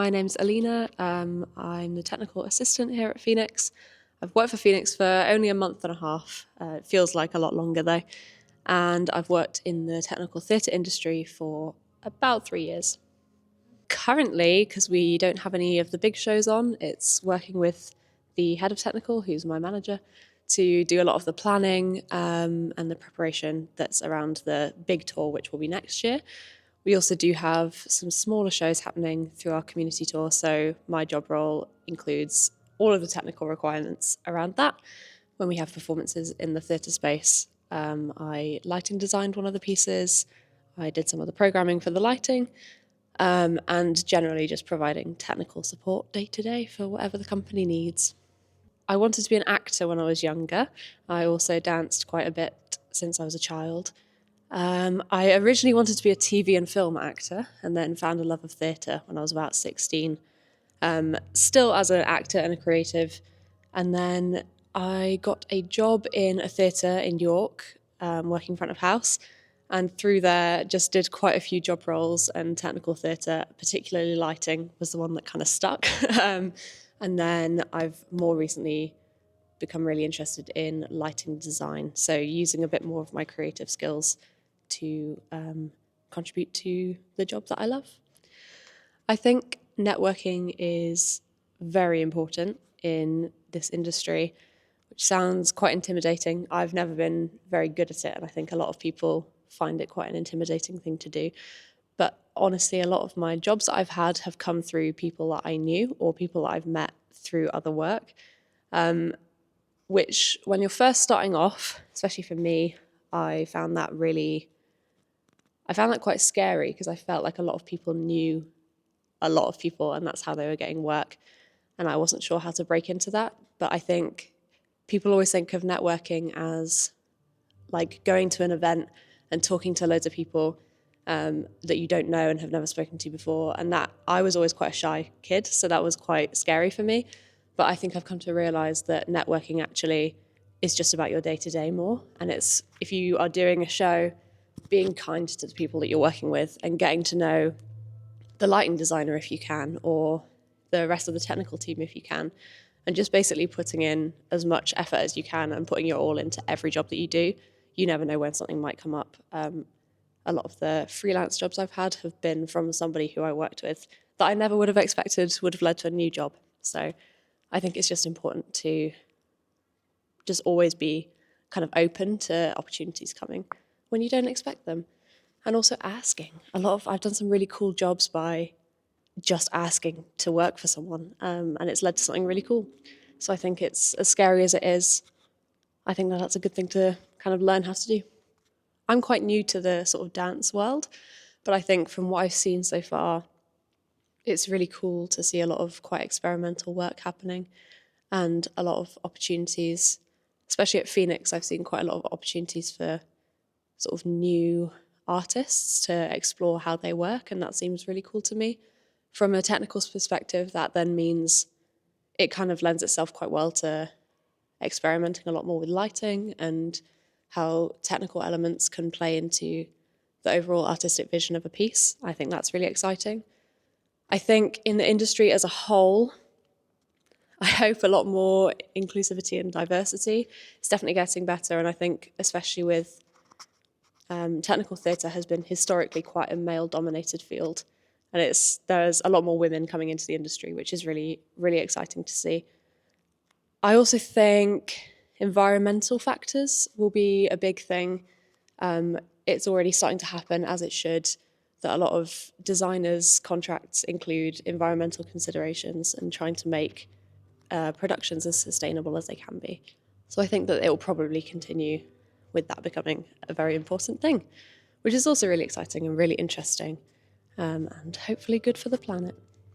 My name's Alina. I'm the technical assistant here at Phoenix. I've worked for Phoenix for only a month and a half. It feels like a lot longer though. And I've worked in the technical theatre industry for about 3 years. Currently, because we don't have any of the big shows on, it's working with the head of technical, who's my manager, to do a lot of the planning and the preparation that's around the big tour, which will be next year. We also do have some smaller shows happening through our community tour, so my job role includes all of the technical requirements around that. When we have performances in the theatre space, I lighting designed one of the pieces, I did some of the programming for the lighting, and generally just providing technical support day to day for whatever the company needs. I wanted to be an actor when I was younger. I also danced quite a bit since I was a child. I originally wanted to be a TV and film actor and then found a love of theatre when I was about 16, still as an actor and a creative. And then I got a job in a theatre in York, working front of house. And through there, just did quite a few job roles, and technical theatre, particularly lighting, was the one that kind of stuck. And then I've more recently become really interested in lighting design. So using a bit more of my creative skills to contribute to the job that I love. I think networking is very important in this industry, which sounds quite intimidating. I've never been very good at it, and I think a lot of people find it quite an intimidating thing to do. But honestly, a lot of my jobs that I've had have come through people that I knew or people that I've met through other work, which when you're first starting off, especially for me, I found that quite scary because I felt like a lot of people knew a lot of people and that's how they were getting work. And I wasn't sure how to break into that. But I think people always think of networking as like going to an event and talking to loads of people that you don't know and have never spoken to before. And that I was always quite a shy kid, so that was quite scary for me. But I think I've come to realize that networking actually is just about your day-to-day more. And it's, if you are doing a show, being kind to the people that you're working with and getting to know the lighting designer if you can, or the rest of the technical team if you can, and just basically putting in as much effort as you can and putting your all into every job that you do. You never know when something might come up. A lot of the freelance jobs I've had have been from somebody who I worked with that I never would have expected would have led to a new job. So I think it's just important to just always be kind of open to opportunities coming when you don't expect them. And also asking. I've done some really cool jobs by just asking to work for someone, and it's led to something really cool. So I think it's, as scary as it is, I think that that's a good thing to kind of learn how to do. I'm quite new to the sort of dance world, but I think from what I've seen so far, it's really cool to see a lot of quite experimental work happening and a lot of opportunities, especially at Phoenix. I've seen quite a lot of opportunities for sort of new artists to explore how they work, and that seems really cool to me. From a technical perspective, that then means it kind of lends itself quite well to experimenting a lot more with lighting and how technical elements can play into the overall artistic vision of a piece. I think that's really exciting. I think in the industry as a whole, I hope a lot more inclusivity and diversity. It's definitely getting better, and I think especially with technical theatre has been historically quite a male-dominated field, and there's a lot more women coming into the industry, which is really, really exciting to see. I also think environmental factors will be a big thing. It's already starting to happen, as it should, that a lot of designers' contracts include environmental considerations and trying to make productions as sustainable as they can be. So I think that it will probably continue with that becoming a very important thing, which is also really exciting and really interesting, and hopefully good for the planet.